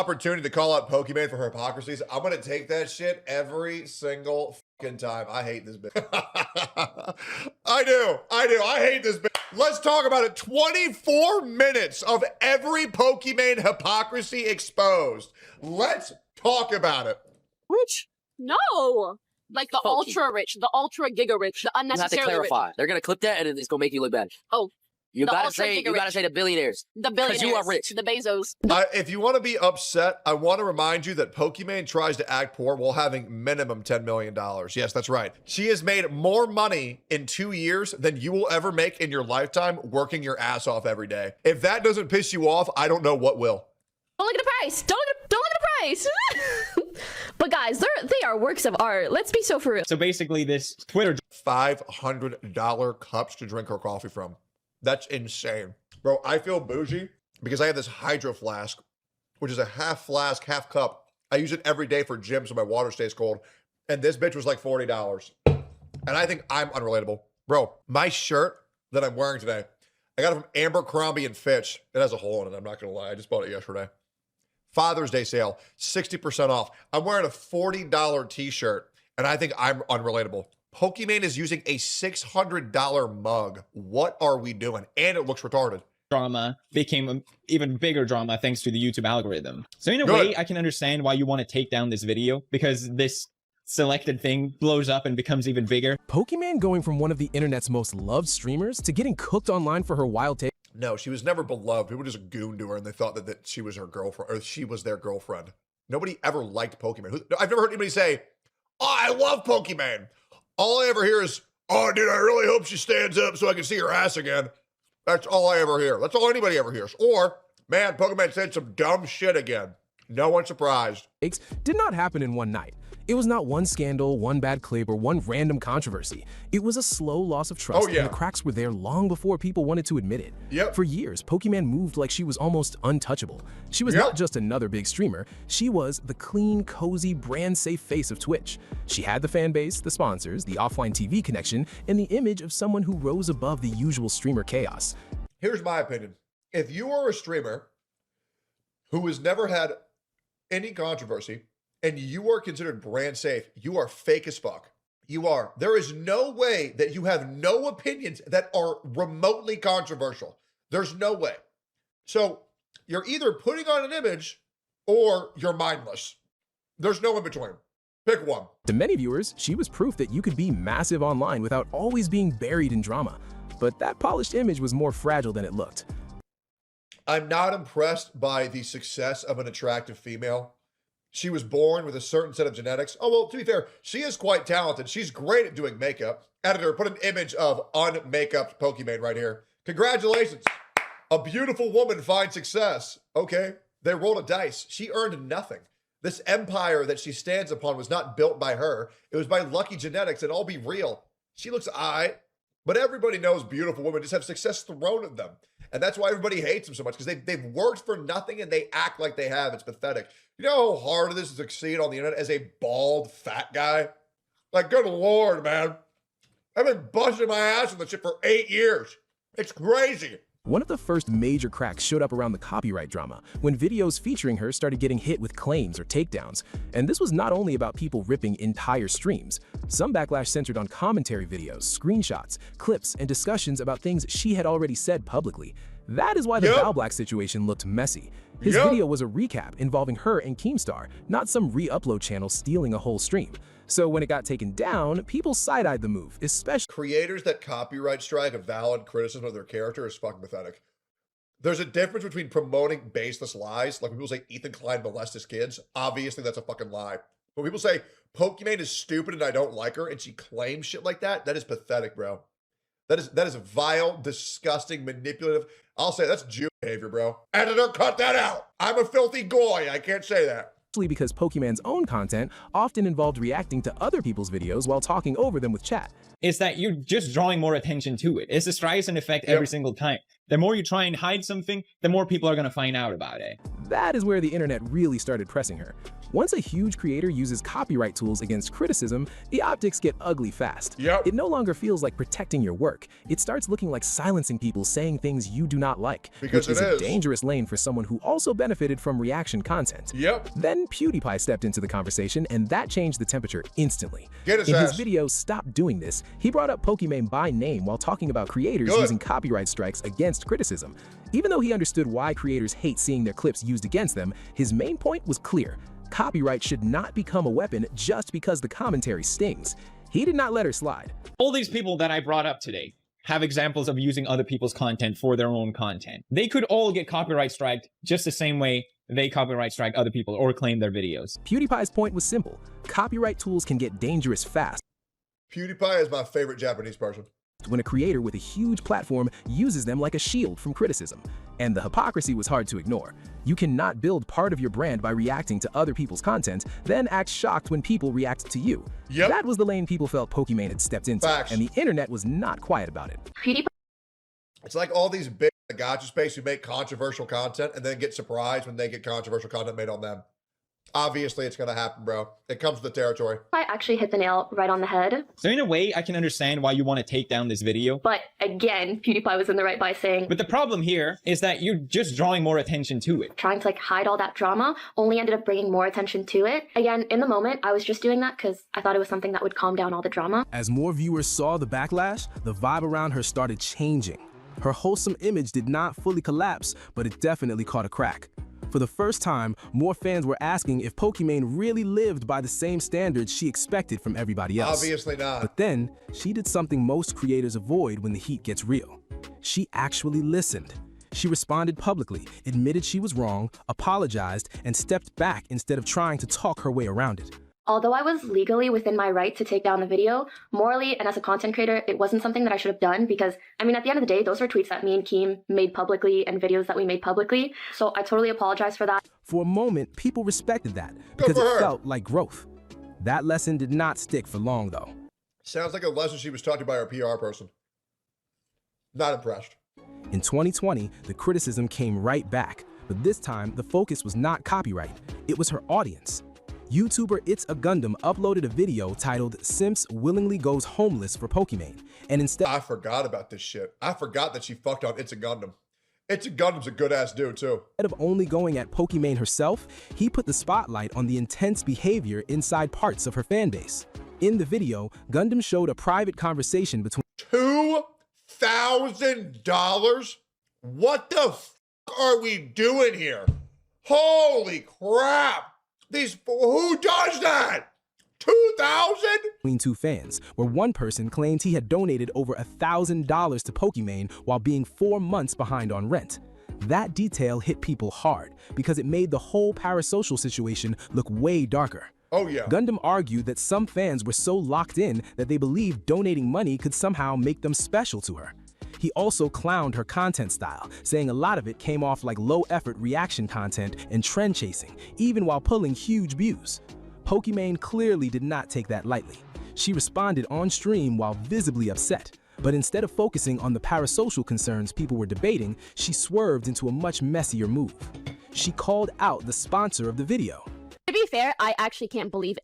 opportunity to call out Pokimane for her hypocrisies, I'm gonna take that shit every single fucking time. I hate this bitch. I do. I hate this bitch. Let's talk about it. 24 minutes of every Pokimane hypocrisy exposed. Let's talk about it. Rich? No. Like the ultra rich, the ultra giga rich, the unnecessarily You have to clarify. rich. They're gonna clip that and it's gonna make you look bad. Oh. You The gotta ultra say giga the billionaires. The billionaires. You are rich. The Bezos. If you want to be upset, I want to remind you that Pokimane tries to act poor while having minimum $10 million. Yes, that's right. She has made more money in 2 years than you will ever make in your lifetime working your ass off every day. If that doesn't piss you off, I don't know what will. Don't look at the price. Don't look at the price. But guys, they are works of art. Let's be so for real. So basically this Twitter $500 cups to drink her coffee from. That's insane. Bro, I feel bougie because I have this hydro flask, which is a half flask, half cup. I use it every day for gym so my water stays cold. And this bitch was like $40. And I think I'm unrelatable. Bro, my shirt that I'm wearing today, I got it from Abercrombie and Fitch. It has a hole in it, I'm not gonna lie. I just bought it yesterday. Father's Day sale, 60% off. I'm wearing a $40 t-shirt, and I think I'm unrelatable. Pokimane is using a $600 mug. What are we doing? And it looks retarded. drama became an even bigger drama thanks to the YouTube algorithm. So in a way, I can understand why you want to take down this video, because this selected thing blows up and becomes even bigger. Pokimane going from one of the internet's most loved streamers to getting cooked online for her wild take. No, she was never beloved. People just gooned to her and they thought that she was her girlfriend, or she was their girlfriend. Nobody ever liked Pokimane. I've never heard anybody say, "Oh, I love Pokimane." All I ever hear is, "Oh, dude, I really hope she stands up so I can see her ass again." That's all I ever hear. That's all anybody ever hears. Or, man, Pokimane said some dumb shit again. No one's surprised. Did not happen in one night. It was not one scandal, one bad clip, or one random controversy. It was a slow loss of trust, and the cracks were there long before people wanted to admit it. For years, Pokimane moved like she was almost untouchable. She was not just another big streamer, she was the clean, cozy, brand-safe face of Twitch. She had the fan base, the sponsors, the offline TV connection, and the image of someone who rose above the usual streamer chaos. Here's my opinion. If you are a streamer who has never had any controversy, and you are considered brand safe, you are fake as fuck. You are. There is no way that you have no opinions that are remotely controversial. There's no way. So you're either putting on an image or you're mindless. There's no in between. Pick one. To many viewers, she was proof that you could be massive online without always being buried in drama. But that polished image was more fragile than it looked. I'm not impressed by the success of an attractive female. She was born with a certain set of genetics. Oh, well, to be fair, she is quite talented. She's great at doing makeup. Editor, put an image of unmakeup Pokimane right here. Congratulations. A beautiful woman finds success. Okay, they rolled a dice. She earned nothing. This empire that she stands upon was not built by her. It was by lucky genetics, and I'll be real. She looks aight, but everybody knows beautiful women just have success thrown at them. And that's why everybody hates them so much, because they've worked for nothing and they act like they have. It's pathetic. You know how hard it is to succeed on the internet as a bald, fat guy? Like, good Lord, man. I've been busting my ass on this shit for 8 years. It's crazy. One of the first major cracks showed up around the copyright drama, when videos featuring her started getting hit with claims or takedowns. And this was not only about people ripping entire streams. Some backlash centered on commentary videos, screenshots, clips, and discussions about things she had already said publicly. That is why the Val Black situation looked messy. His video was a recap involving her and Keemstar, not some re-upload channel stealing a whole stream. So when it got taken down, people side-eyed the move, especially creators that copyright strike a valid criticism of their character is fucking pathetic. There's a difference between promoting baseless lies, like when people say Ethan Klein molested his kids. Obviously, that's a fucking lie. When people say Pokimane is stupid and I don't like her, and she claims shit like that, that is pathetic, bro. That is vile, disgusting, manipulative. I'll say that's Jew behavior, bro. Editor, cut that out. I'm a filthy goy. I can't say that. Because Pokimane's own content often involved reacting to other people's videos while talking over them with chat. Is that you're just drawing more attention to it. It's a Streisand effect every single time. The more you try and hide something, the more people are going to find out about it. That is where the internet really started pressing her. Once a huge creator uses copyright tools against criticism, the optics get ugly fast. Yep. It no longer feels like protecting your work. It starts looking like silencing people saying things you do not like, Because which is it a is. dangerous lane for someone who also benefited from reaction content. Yep. Then PewDiePie stepped into the conversation, and that changed the temperature instantly. Get his In his ass. video, Stop Doing This, he brought up Pokimane by name while talking about creators Good. using copyright strikes against criticism. Even though he understood why creators hate seeing their clips used against them, his main point was clear. Copyright should not become a weapon just because the commentary stings. He did not let her slide. All these people that I brought up today have examples of using other people's content for their own content. They could all get copyright striked just the same way they copyright strike other people or claim their videos. PewDiePie's point was simple. Copyright tools can get dangerous fast PewDiePie is my favorite Japanese person. when a creator with a huge platform uses them like a shield from criticism. And the hypocrisy was hard to ignore. You cannot build part of your brand by reacting to other people's content, then act shocked when people react to you. Yep. That was the lane people felt Pokimane had stepped into, Facts. and the internet was not quiet about it. PewDiePie It's like all these big gotcha space who make controversial content and then get surprised when they get controversial content made on them. Obviously, it's going to happen, bro. It comes with the territory. actually hit the nail right on the head. So in a way, I can understand why you want to take down this video. But again, PewDiePie was in the right by saying, But the problem here is that you're just drawing more attention to it. trying to like hide all that drama only ended up bringing more attention to it. Again, in the moment, I was just doing that because I thought it was something that would calm down all the drama. As more viewers saw the backlash, the vibe around her started changing. Her wholesome image did not fully collapse, but it definitely caught a crack. For the first time, more fans were asking if Pokimane really lived by the same standards she expected from everybody else. Obviously not. But then, she did something most creators avoid when the heat gets real. She actually listened. She responded publicly, admitted she was wrong, apologized, and stepped back instead of trying to talk her way around it. Although I was legally within my right to take down the video, morally and as a content creator, it wasn't something that I should have done because, I mean, at the end of the day, those were tweets that me and Keem made publicly and videos that we made publicly. So I totally apologize for that. For a moment, people respected that Good because for it her. felt like growth. That lesson did not stick for long, though. Sounds like a lesson she was taught to by her PR person. Not impressed. In 2020, the criticism came right back, but this time the focus was not copyright, it was her audience. YouTuber It's a Gundam uploaded a video titled "Simps Willingly Goes Homeless for Pokimane," and instead I forgot about this shit. I forgot that she fucked on It's a Gundam. It's a Gundam's a good ass dude too. of only going at Pokimane herself, he put the spotlight on the intense behavior inside parts of her fanbase. In the video, Gundam showed a private conversation between $2,000? What the f are we doing here? Holy crap! Who does that? 2,000? two fans, where one person claimed he had donated over $1,000 to Pokimane while being 4 months behind on rent. That detail hit people hard because it made the whole parasocial situation look way darker. Oh yeah. Gundam argued that some fans were so locked in that they believed donating money could somehow make them special to her. He also clowned her content style, saying a lot of it came off like low-effort reaction content and trend chasing, even while pulling huge views. Pokimane clearly did not take that lightly. She responded on stream while visibly upset, but instead of focusing on the parasocial concerns people were debating, she swerved into a much messier move. She called out the sponsor of the video. To be fair, I actually can't believe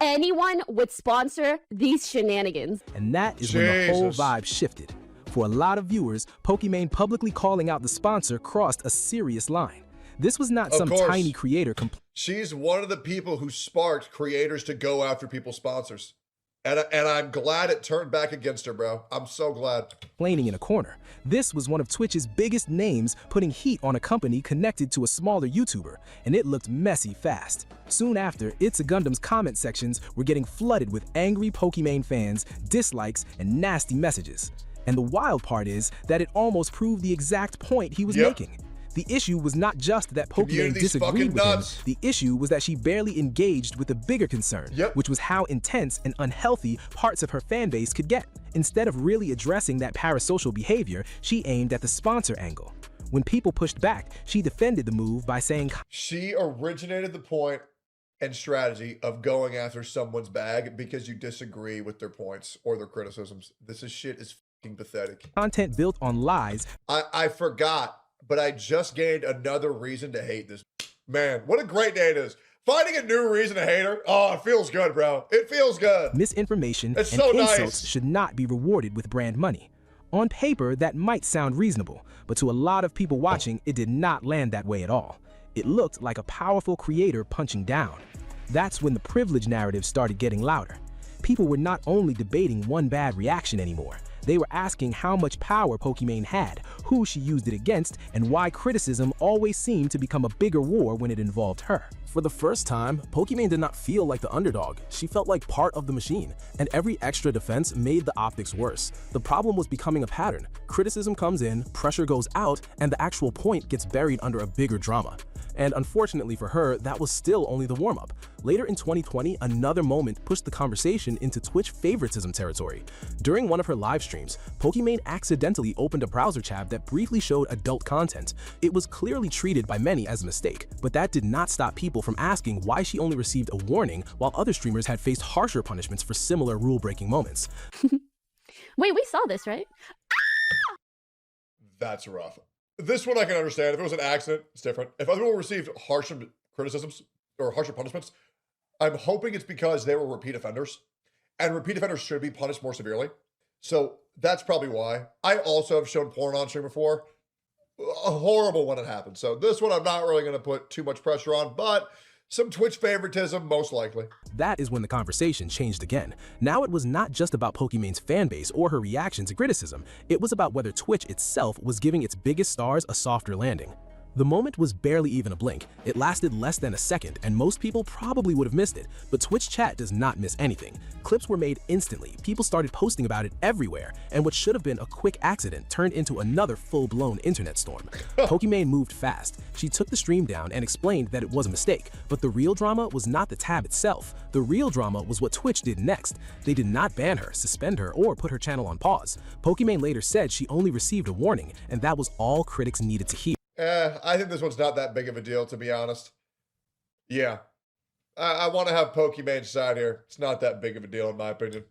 anyone would sponsor these shenanigans. And that is when the whole Jesus. vibe shifted. For a lot of viewers, Pokimane publicly calling out the sponsor crossed a serious line. This was not Of some course. tiny creator She's one of the people who sparked creators to go after people's sponsors. And I'm glad it turned back against her, bro. I'm so glad. complaining in a corner. This was one of Twitch's biggest names putting heat on a company connected to a smaller YouTuber, and it looked messy fast. Soon after, It's a Gundam's comment sections were getting flooded with angry Pokimane fans, dislikes, and nasty messages. And the wild part is that it almost proved the exact point he was Yep. making. The issue was not just that Pokimane Community's disagreed fucking with him, nuts. the issue was that she barely engaged with the bigger concern, Yep. which was how intense and unhealthy parts of her fanbase could get. Instead of really addressing that parasocial behavior, she aimed at the sponsor angle. When people pushed back, she defended the move by saying She originated the point and strategy of going after someone's bag because you disagree with their points or their criticisms. This is shit is pathetic. content built on lies. I forgot, but I just gained another reason to hate this. Man, what a great day it is. Finding a new reason to hate her. Oh, it feels good, bro. It feels good. Misinformation It's and so insults nice. should not be rewarded with brand money. On paper, that might sound reasonable, but to a lot of people watching, it did not land that way at all. It looked like a powerful creator punching down. That's when the privilege narrative started getting louder. People were not only debating one bad reaction anymore, they were asking how much power Pokimane had, who she used it against, and why criticism always seemed to become a bigger war when it involved her. For the first time, Pokimane did not feel like the underdog. She felt like part of the machine, and every extra defense made the optics worse. The problem was becoming a pattern. Criticism comes in, pressure goes out, and the actual point gets buried under a bigger drama. And unfortunately for her, that was still only the warm-up. Later in 2020, another moment pushed the conversation into Twitch favoritism territory. During one of her live streams, Pokimane accidentally opened a browser tab that briefly showed adult content. It was clearly treated by many as a mistake, but that did not stop people from asking why she only received a warning while other streamers had faced harsher punishments for similar rule-breaking moments. Wait, we saw this, right? That's rough. This one I can understand. If it was an accident, it's different. If other people received harsher criticisms or harsher punishments, I'm hoping it's because they were repeat offenders. And repeat offenders should be punished more severely. So that's probably why. I also have shown porn on stream before. A horrible when it happened. So this one I'm not really going to put too much pressure on, but some Twitch favoritism, most likely. That is when the conversation changed again. Now it was not just about Pokimane's fanbase or her reaction to criticism. It was about whether Twitch itself was giving its biggest stars a softer landing. The moment was barely even a blink. It lasted less than a second, and most people probably would have missed it, but Twitch chat does not miss anything. Clips were made instantly, people started posting about it everywhere, and what should have been a quick accident turned into another full-blown internet storm. Pokimane moved fast. She took the stream down and explained that it was a mistake, but the real drama was not the tab itself. The real drama was what Twitch did next. They did not ban her, suspend her, or put her channel on pause. Pokimane later said she only received a warning, and that was all critics needed to hear. I think this one's not that big of a deal, to be honest. Yeah. I want to have Pokimane's side here. It's not that big of a deal, in my opinion.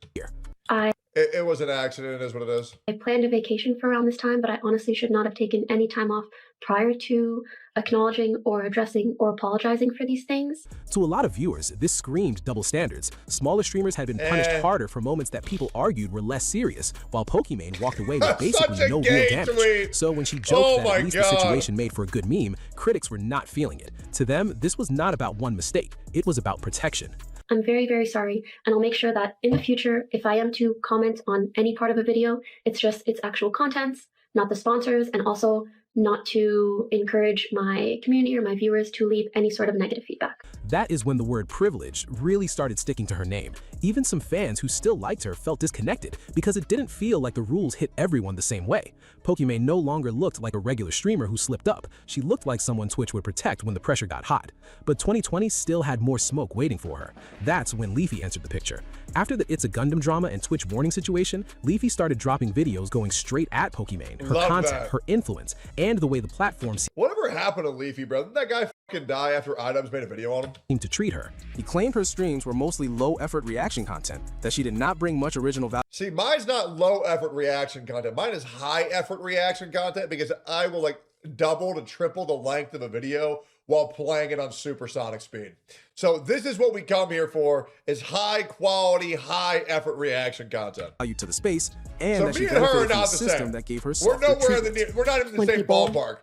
It was an accident. It is what it is. I planned a vacation for around this time, but I honestly should not have taken any time off prior to acknowledging or addressing or apologizing for these things. To a lot of viewers, this screamed double standards. Smaller streamers had been punished harder for moments that people argued were less serious, while Pokimane walked away with basically no real damage. Tweet. So when she joked that at least the situation made for a good meme, critics were not feeling it. To them, this was not about one mistake. It was about protection. I'm very, very sorry, and I'll make sure that in the future, if I am to comment on any part of a video, it's just its actual contents, not the sponsors, and also not to encourage my community or my viewers to leave any sort of negative feedback. That is when the word privilege really started sticking to her name. Even some fans who still liked her felt disconnected because it didn't feel like the rules hit everyone the same way. Pokimane no longer looked like a regular streamer who slipped up. She looked like someone Twitch would protect when the pressure got hot. But 2020 still had more smoke waiting for her. That's when Leafy entered the picture. After the It's a Gundam drama and Twitch warning situation, Leafy started dropping videos going straight at Pokimane, her content, her influence, and the way the platform Whatever happened to Leafy, bro? Didn't that guy fucking die after Items made a video on him? seemed to treat her. He claimed her streams were mostly low-effort reaction content, that she did not bring much original value. See, mine's not low effort reaction content. Mine is high effort reaction content because I will like double to triple the length of a video while playing it on supersonic speed. So this is what we come here for, is high quality, high effort reaction content. To the space, and So that she me and her are benefited from not a the system same. that gave her We're softer nowhere in treatment. we're not even in the When same people- ballpark.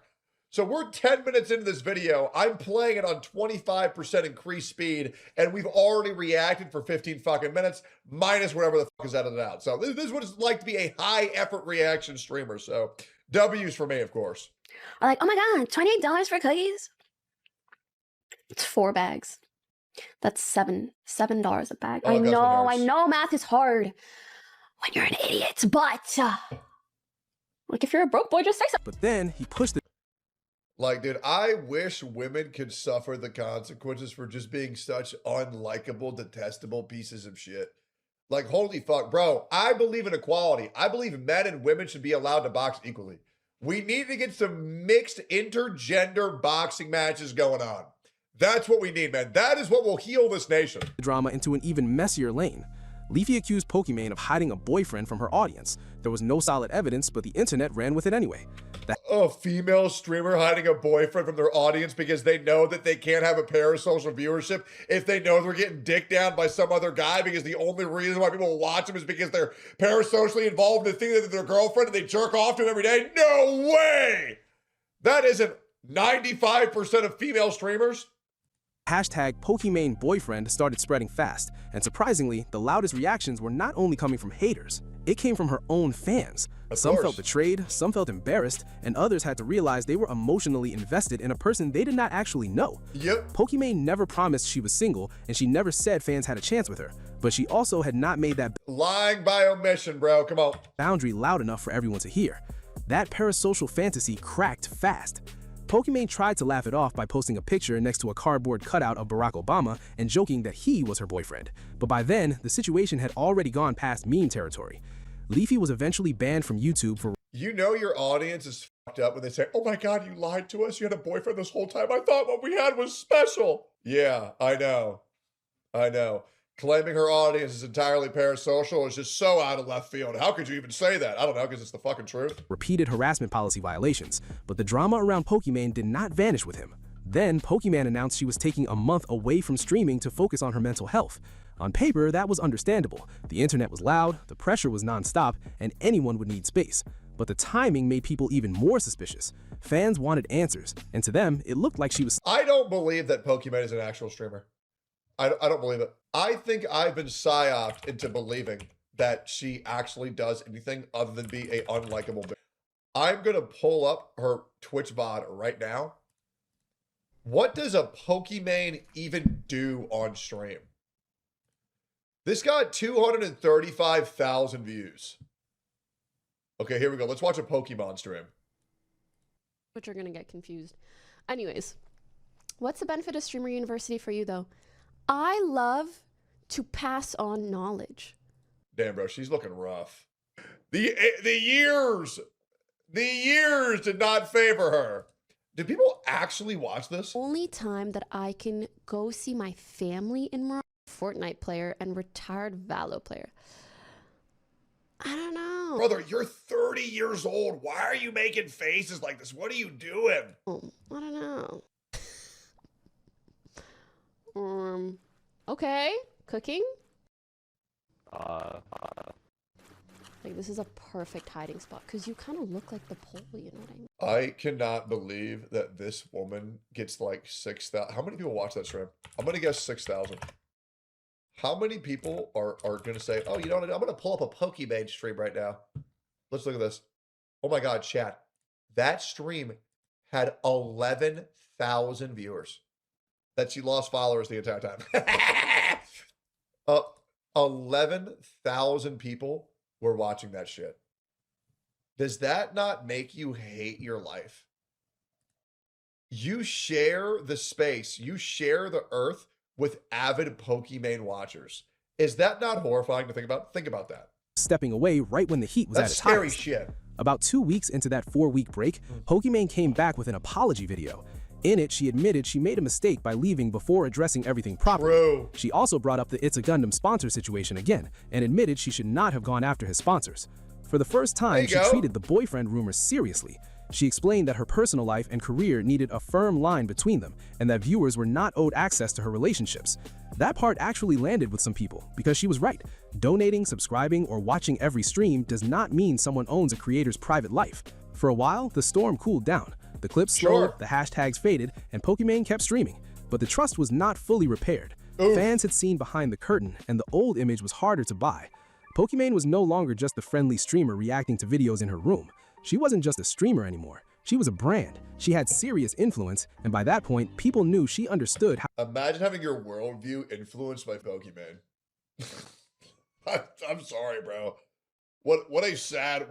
So we're 10 minutes into this video. I'm playing it on 25% increased speed, and we've already reacted for 15 fucking minutes, minus whatever the fuck is edited out. So this is what it's like to be a high effort reaction streamer. So W's for me, of course. I'm like, oh my god, $28 for cookies? It's 4 bags. That's $7 a bag. Oh, I that's what know, hurts. math is hard when you're an idiot, but like if you're a broke boy, just say something. But then he pushed the Like, dude, I wish women could suffer the consequences for just being such unlikable, detestable pieces of shit. Like, holy fuck, bro. I believe in equality. I believe men and women should be allowed to box equally. We need to get some mixed intergender boxing matches going on. That's what we need, man. That is what will heal this nation. drama into an even messier lane. Leafy accused Pokimane of hiding a boyfriend from her audience. There was no solid evidence, but the internet ran with it anyway. A female streamer hiding a boyfriend from their audience because they know that they can't have a parasocial viewership if they know they're getting dicked down by some other guy, because the only reason why people will watch them is because they're parasocially involved in the thing that they're their girlfriend and they jerk off to them every day. No way! That isn't 95% of female streamers. Hashtag Pokimane boyfriend started spreading fast, and surprisingly, the loudest reactions were not only coming from haters, it came from her own fans. Some felt betrayed, some felt embarrassed, and others had to realize they were emotionally invested in a person they did not actually know. Yep. Pokimane never promised she was single, and she never said fans had a chance with her, but she also had not made that lying by omission, bro. Come on. Boundary loud enough for everyone to hear. That parasocial fantasy cracked fast. Pokimane tried to laugh it off by posting a picture next to a cardboard cutout of Barack Obama and joking that he was her boyfriend. But by then, the situation had already gone past meme territory. Leafy was eventually banned from YouTube for— You know your audience is fucked up when they say, oh my God, you lied to us. You had a boyfriend this whole time. I thought what we had was special. Yeah, I know. I know. Claiming her audience is entirely parasocial is just so out of left field. How could you even say that? I don't know, because it's the fucking truth. Repeated harassment policy violations, but the drama around Pokimane did not vanish with him. Then, Pokimane announced she was taking a month away from streaming to focus on her mental health. On paper, that was understandable. The internet was loud, the pressure was nonstop, and anyone would need space. But the timing made people even more suspicious. Fans wanted answers, and to them, it looked like she was— I don't believe that Pokimane is an actual streamer. I don't believe it. I think I've been psyoped into believing that she actually does anything other than be a unlikable bitch. I'm going to pull up her Twitch VOD right now. What does a Pokimane even do on stream? This got 235,000 views. Okay, here we go. Let's watch a Pokemon stream. Which are going to get confused. Anyways, what's the benefit of Streamer University for you, though? I love to pass on knowledge. Damn, bro, she's looking rough. The years did not favor her. Do people actually watch this? Only time that I can go see my family in Morocco, Fortnite player and retired Valo player. I don't know. Brother, you're 30 years old. Why are you making faces like this? What are you doing? I don't know. Okay, cooking. Like, this is a perfect hiding spot because you kind of look like the pole, you know what I mean? I cannot believe that this woman gets like 6,000. How many people watch that stream? I'm going to guess 6,000. How many people are going to say, oh, you know what? I'm going to pull up a Pokimane stream right now. Let's look at this. Oh my God, chat. That stream had 11,000 viewers. That she lost followers the entire time. 11,000 people were watching that shit. Does that not make you hate your life? You share the space, you share the earth with avid Pokimane watchers. Is that not horrifying to think about? Think about that. Stepping away right when the heat was at its scary highest. shit. About 2 weeks into that 4-week break, Pokimane came back with an apology video. In it, she admitted she made a mistake by leaving before addressing everything properly. True. She also brought up the It's a Gundam sponsor situation again, and admitted she should not have gone after his sponsors. For the first time, she treated the boyfriend rumors seriously. She explained that her personal life and career needed a firm line between them, and that viewers were not owed access to her relationships. That part actually landed with some people, because she was right. Donating, subscribing, or watching every stream does not mean someone owns a creator's private life. For a while, the storm cooled down. The clips slowed, the hashtags faded, and Pokimane kept streaming. But the trust was not fully repaired. Fans had seen behind the curtain, and the old image was harder to buy. Pokimane was no longer just the friendly streamer reacting to videos in her room. She wasn't just a streamer anymore. She was a brand. She had serious influence, and by that point, people knew she understood how— Imagine having your worldview influenced by Pokimane. I'm sorry, bro. What a sad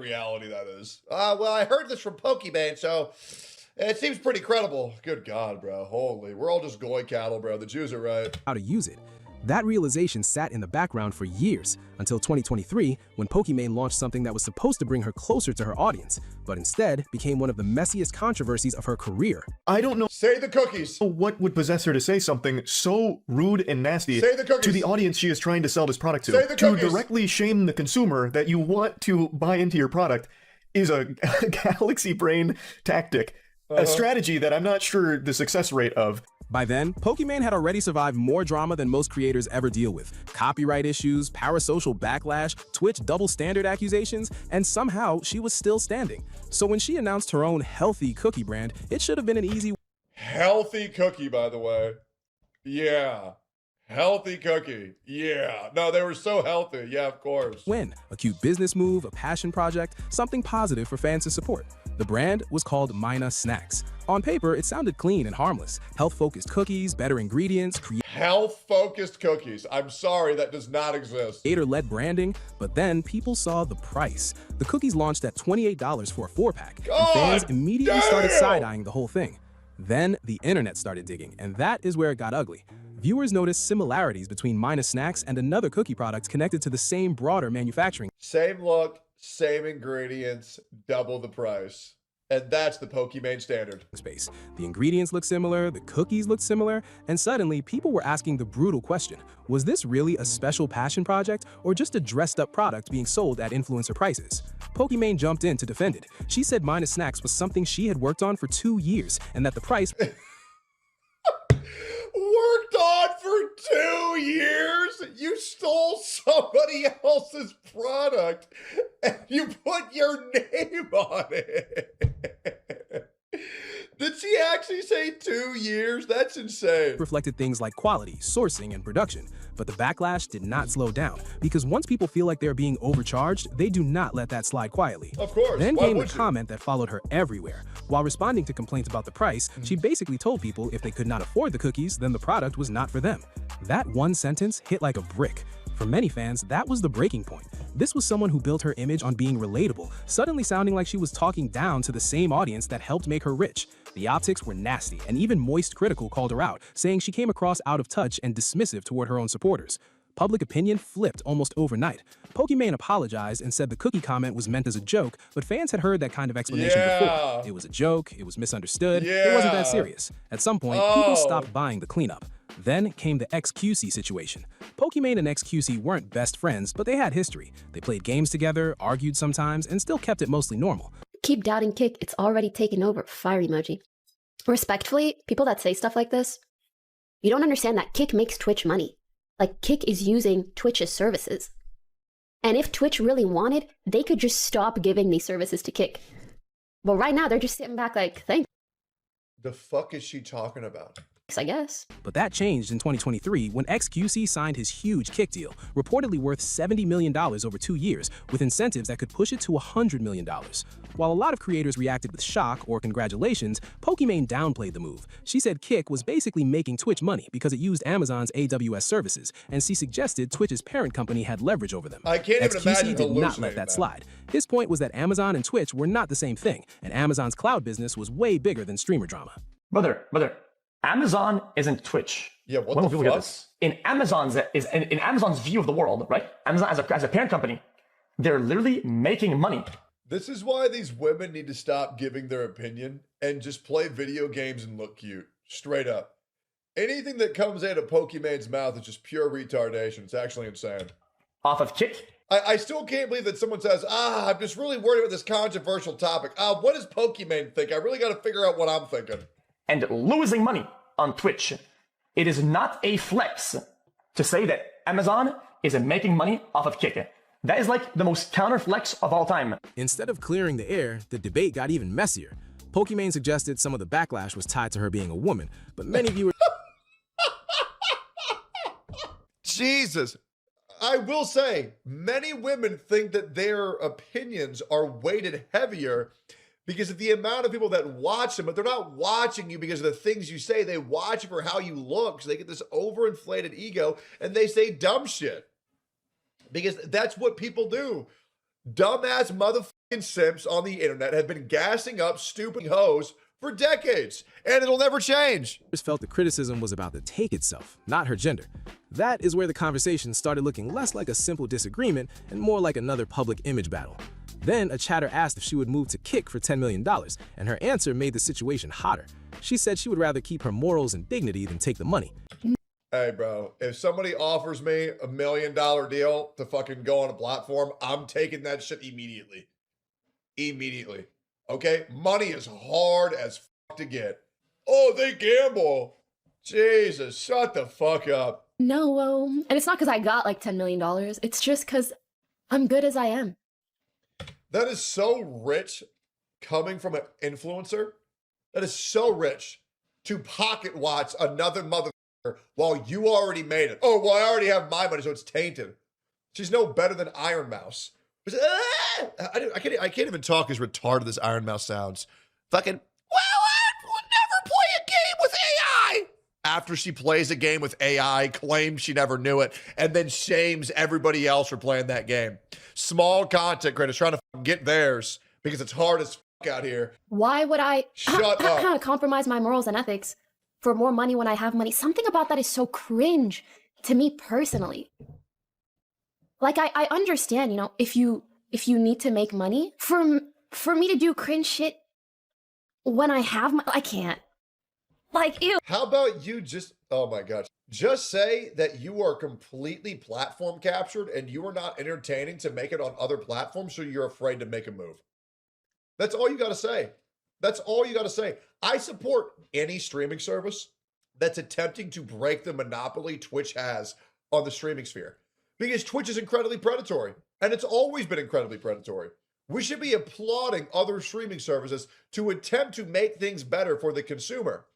reality that is. Well, I heard this from Pokimane, so it seems pretty credible. Good God, bro. Holy, we're all just goy cattle, bro. The Jews are right. how to use it. That realization sat in the background for years, until 2023, when Pokimane launched something that was supposed to bring her closer to her audience, but instead became one of the messiest controversies of her career. I don't know Say the cookies. what would possess her to say something so rude and nasty Say the cookies. to the audience she is trying to sell this product to. Say the To cookies. directly shame the consumer that you want to buy into your product is a galaxy brain tactic. A strategy that I'm not sure the success rate of. By then, Pokimane had already survived more drama than most creators ever deal with. Copyright issues, parasocial backlash, Twitch double standard accusations, and somehow she was still standing. So when she announced her own healthy cookie brand, it should have been an easy Healthy cookie, by the way. Yeah. Healthy cookie. Yeah. No, they were so healthy. Yeah, of course. win. A cute business move, a passion project, something positive for fans to support. The brand was called Mina Snacks. On paper, it sounded clean and harmless. Health-focused cookies, better ingredients, Health-focused cookies. I'm sorry, that does not exist. creator-led branding, but then people saw the price. The cookies launched at $28 for a 4-pack, and fans God immediately started damn! side-eyeing the whole thing. Then the internet started digging, and that is where it got ugly. Viewers noticed similarities between Mina Snacks and another cookie product connected to the same broader manufacturing Same look, same ingredients, double the price. And that's the Pokimane standard. space. The ingredients looked similar, the cookies looked similar, and suddenly people were asking the brutal question, was this really a special passion project or just a dressed-up product being sold at influencer prices? Pokimane jumped in to defend it. She said Mina Snacks was something she had worked on for 2 years and that the price Worked on for 2 years? You stole somebody else's product and you put your name on it. Did she actually say 2 years? That's insane. reflected things like quality, sourcing, and production. But the backlash did not slow down, because once people feel like they're being overcharged, they do not let that slide quietly. Of course. Then Why came the would you? comment that followed her everywhere. While responding to complaints about the price, she basically told people if they could not afford the cookies, then the product was not for them. That one sentence hit like a brick. For many fans, that was the breaking point. This was someone who built her image on being relatable, suddenly sounding like she was talking down to the same audience that helped make her rich. The optics were nasty, and even Moist Critical called her out, saying she came across out of touch and dismissive toward her own supporters. Public opinion flipped almost overnight. Pokimane apologized and said the cookie comment was meant as a joke, but fans had heard that kind of explanation Yeah. before. It was a joke, it was misunderstood, it wasn't that Yeah. serious. At some point, people Oh. stopped buying the cleanup. Then came the XQC situation. Pokimane and XQC weren't best friends, but they had history. They played games together, argued sometimes, and still kept it mostly normal. Keep doubting Kick, it's already taken over. Fire emoji. Respectfully, people that say stuff like this, you don't understand that Kick makes Twitch money. Like, Kick is using Twitch's services. And if Twitch really wanted, they could just stop giving these services to Kick. But right now, they're just sitting back like, thanks, The fuck is she talking about? I guess. But that changed in 2023 when XQC signed his huge Kick deal, reportedly worth $70 million over 2 years, with incentives that could push it to $100 million. While a lot of creators reacted with shock or congratulations, Pokimane downplayed the move. She said Kick was basically making Twitch money because it used Amazon's AWS services, and she suggested Twitch's parent company had leverage over them. I can't even XQC imagine did not let hallucinating that that. slide. His point was that Amazon and Twitch were not the same thing, and Amazon's cloud business was way bigger than streamer drama. Brother, Amazon isn't Twitch. Yeah, what When the people get fuck? this? In Amazon's view of the world, right? Amazon as a parent company, they're literally making money. This is why these women need to stop giving their opinion and just play video games and look cute. Straight up. Anything that comes out of Pokimane's mouth is just pure retardation. It's actually insane. Off of Kick, I still can't believe that someone says, I'm just really worried about this controversial topic. What does Pokimane think? I really got to figure out what I'm thinking. and losing money on Twitch. It is not a flex to say that Amazon is making money off of Kick. That is like the most counter flex of all time. Instead of clearing the air, the debate got even messier. Pokimane suggested some of the backlash was tied to her being a woman, but many viewers Jesus. I will say, many women think that their opinions are weighted heavier because of the amount of people that watch them, but they're not watching you because of the things you say. They watch you for how you look. So they get this overinflated ego and they say dumb shit because that's what people do. Dumbass motherfucking simps on the internet have been gassing up stupid hoes for decades, and it'll never change. Felt the criticism was about the take itself, not her gender. That is where the conversation started looking less like a simple disagreement and more like another public image battle. Then a chatter asked if she would move to Kick for $10 million, and her answer made the situation hotter. She said she would rather keep her morals and dignity than take the money. Hey, bro, if somebody offers me $1 million deal to fucking go on a platform, I'm taking that shit immediately. Immediately. Okay? Money is hard as fuck to get. Oh, they gamble. Jesus, shut the fuck up. No, and it's not because I got like $10 million. It's just because I'm good as I am. That is so rich coming from an influencer. That is so rich to pocket watch another motherfucker while you already made it. Oh, well, I already have my money, so it's tainted. She's no better than Iron Mouse. I can't even talk as retarded as Iron Mouse sounds. Fucking, well, I will never play a game with AI. After she plays a game with AI, claims she never knew it, and then shames everybody else for playing that game. Small content creators trying to get theirs because it's hard as fuck out here. Why would I Shut up. compromise my morals and ethics for more money when I have money? Something about that is so cringe to me personally. Like, I understand, you know, if you need to make money, for me to do cringe shit when I have money, I can't. Like, ew. How about you just, oh my gosh, just say that you are completely platform captured and you are not entertaining to make it on other platforms, so you're afraid to make a move. That's all you got to say. That's all you got to say. I support any streaming service that's attempting to break the monopoly Twitch has on the streaming sphere, because Twitch is incredibly predatory, and it's always been incredibly predatory. We should be applauding other streaming services to attempt to make things better for the consumer.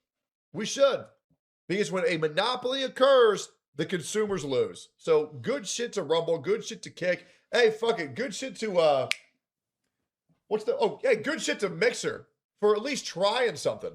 We should, because when a monopoly occurs, the consumers lose. So good shit to Rumble, good shit to Kick. Hey, fuck it, good shit to good shit to Mixer for at least trying something.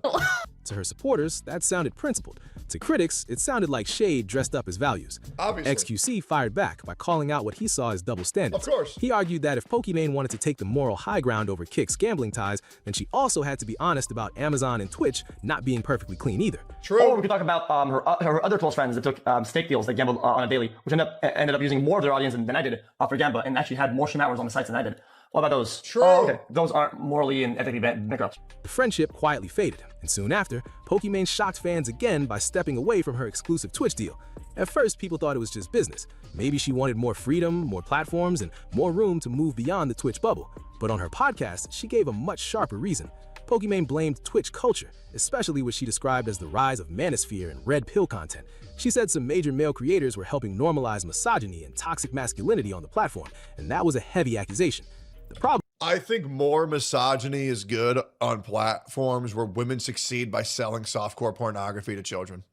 To her supporters, that sounded principled. To critics, it sounded like shade dressed up as values. Obviously. XQC fired back by calling out what he saw as double standards. Of course. He argued that if Pokimane wanted to take the moral high ground over Kick's gambling ties, then she also had to be honest about Amazon and Twitch not being perfectly clean either. True. Or we could talk about her other close friends that took stake deals that gambled on a daily, which ended up using more of their audience than I did for Gamba, and actually had more stream hours on the sites than I did. What about those? True. Oh, okay. Those aren't morally and ethically bankrupt. The friendship quietly faded, and soon after, Pokimane shocked fans again by stepping away from her exclusive Twitch deal. At first, people thought it was just business. Maybe she wanted more freedom, more platforms, and more room to move beyond the Twitch bubble. But on her podcast, she gave a much sharper reason. Pokimane blamed Twitch culture, especially what she described as the rise of manosphere and red pill content. She said some major male creators were helping normalize misogyny and toxic masculinity on the platform, and that was a heavy accusation. The problem, I think more misogyny is good on platforms where women succeed by selling softcore pornography to children.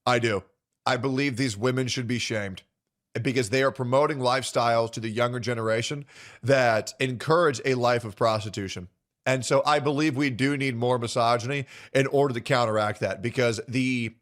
I do. I believe these women should be shamed because they are promoting lifestyles to the younger generation that encourage a life of prostitution. And so I believe we do need more misogyny in order to counteract that, because the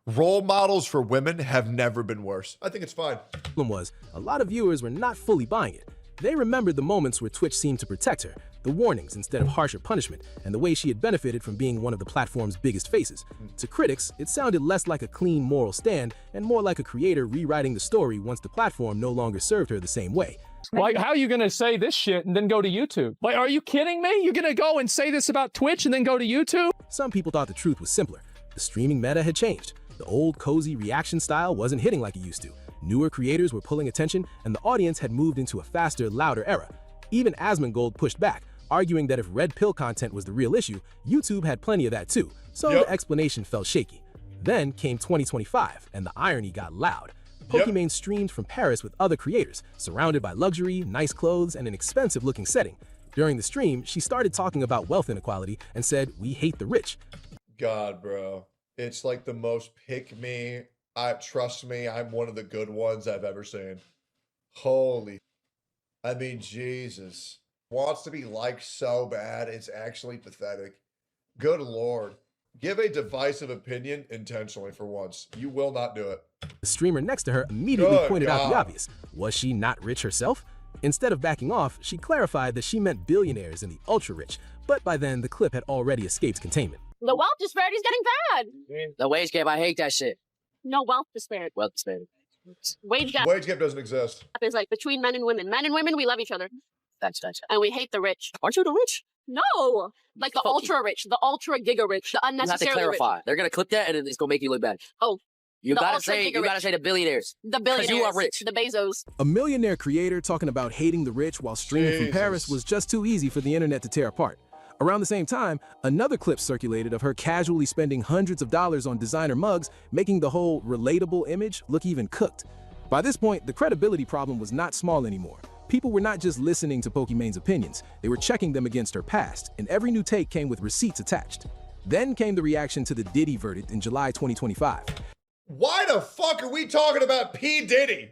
role models for women have never been worse. I think it's fine. The problem was, a lot of viewers were not fully buying it. They remembered the moments where Twitch seemed to protect her, the warnings instead of harsher punishment, and the way she had benefited from being one of the platform's biggest faces. To critics, it sounded less like a clean moral stand and more like a creator rewriting the story once the platform no longer served her the same way. Like, how are you going to say this shit and then go to YouTube? Like, are you kidding me? You're going to go and say this about Twitch and then go to YouTube? Some people thought the truth was simpler. The streaming meta had changed. The old cozy reaction style wasn't hitting like it used to. Newer creators were pulling attention, and the audience had moved into a faster, louder era. Even Asmongold pushed back, arguing that if red pill content was the real issue, YouTube had plenty of that too, so the explanation felt shaky. Then came 2025, and the irony got loud. Pokimane streamed from Paris with other creators, surrounded by luxury, nice clothes, and an expensive-looking setting. During the stream, she started talking about wealth inequality and said, "We hate the rich." God, bro. It's like the most pick me. Trust me, I'm one of the good ones I've ever seen. Holy. I mean, Jesus. Wants to be liked so bad, it's actually pathetic. Good Lord. Give a divisive opinion intentionally for once. You will not do it. The streamer next to her immediately pointed out the obvious. Was she not rich herself? Instead of backing off, she clarified that she meant billionaires and the ultra-rich, but by then the clip had already escaped containment. The wealth disparity is getting bad. The wage gap, I hate that shit. No wealth disparity. Wealth disparity. Wage gap Wage gap doesn't exist. is like between men and women. Men and women, we love each other. That's And we hate the rich. Aren't you the rich? No, like the ultra rich, the ultra giga rich, the You have to unnecessarily clarify. rich. They're gonna clip that, and then it's gonna make you look bad. Oh, You the gotta ultra say, giga you gotta rich. say the billionaires. The billionaires, you are rich. the Bezos. A millionaire creator talking about hating the rich while streaming from Paris was just too easy for the internet to tear apart. Around the same time, another clip circulated of her casually spending hundreds of dollars on designer mugs, making the whole relatable image look even cooked. By this point, the credibility problem was not small anymore. People were not just listening to Pokimane's opinions, they were checking them against her past, and every new take came with receipts attached. Then came the reaction to the Diddy verdict in July 2025. Why the fuck are we talking about P. Diddy?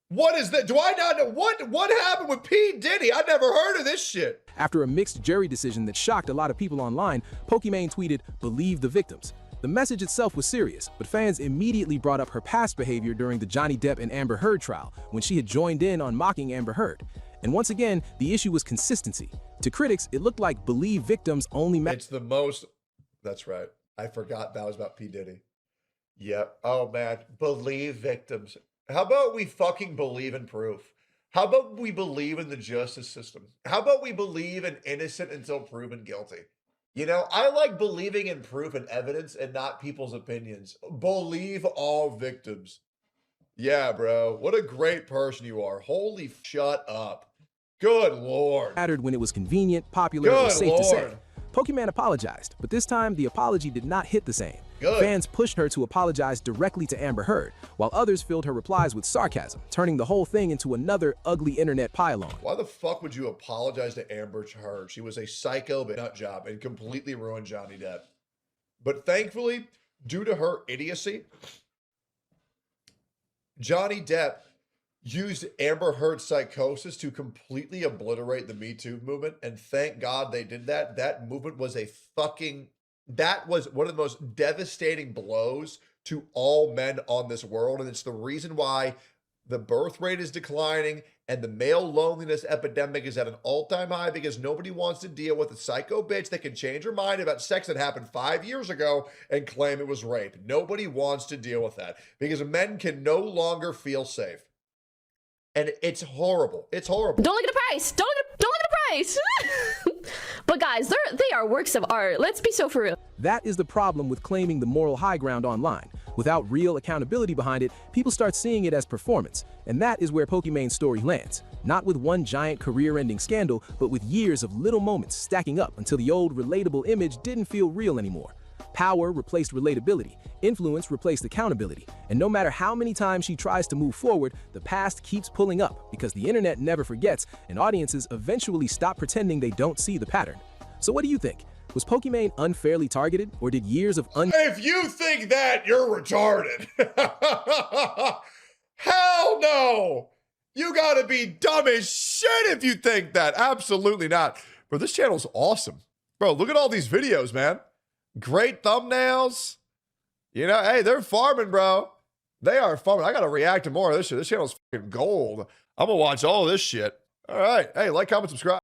What is that? Do I not know? What happened with P. Diddy? I never heard of this shit. After a mixed jury decision that shocked a lot of people online, Pokimane tweeted, "Believe the victims." The message itself was serious, but fans immediately brought up her past behavior during the Johnny Depp and Amber Heard trial, when she had joined in on mocking Amber Heard. And once again, the issue was consistency. To critics, it looked like believe victims only It's the most... That's right. I forgot that was about P. Diddy. Yep. Oh, man. Believe victims. How about we fucking believe in proof? How about we believe in the justice system? How about we believe in innocent until proven guilty? You know, I like believing in proof and evidence and not people's opinions. Believe all victims. Yeah, bro. What a great person you are. Holy shut up. Good Lord. Mattered when it was convenient, popular, or safe to say. Pokimane apologized, but this time the apology did not hit the same. Good. Fans pushed her to apologize directly to Amber Heard, while others filled her replies with sarcasm, turning the whole thing into another ugly internet pile-on. Why the fuck would you apologize to Amber Heard? She was a psycho nut job and completely ruined Johnny Depp. But thankfully, due to her idiocy, Johnny Depp used Amber Heard's psychosis to completely obliterate the Me Too movement, and thank God they did that. That movement was that was one of the most devastating blows to all men on this world, and it's the reason why the birth rate is declining and the male loneliness epidemic is at an all-time high, because nobody wants to deal with a psycho bitch that can change her mind about sex that happened 5 years ago and claim it was rape. Nobody wants to deal with that because men can no longer feel safe. And it's horrible. It's horrible. Don't look at the price. Don't look at the price. But guys, they are works of art. Let's be so for real. That is the problem with claiming the moral high ground online. Without real accountability behind it, people start seeing it as performance. And that is where Pokimane's story lands. Not with one giant career-ending scandal, but with years of little moments stacking up until the old relatable image didn't feel real anymore. Power replaced relatability, influence replaced accountability, and no matter how many times she tries to move forward, the past keeps pulling up because the internet never forgets, and audiences eventually stop pretending they don't see the pattern. So what do you think? Was Pokimane unfairly targeted, or did years of If you think that, you're retarded. Hell no! You gotta be dumb as shit if you think that. Absolutely not. Bro, this channel's awesome. Bro, look at all these videos, man. Great thumbnails. You know, hey, they're farming, bro. They are farming. I gotta react to more of this shit. This channel's fucking gold. I'm gonna watch all of this shit. All right. Hey, like, comment, subscribe.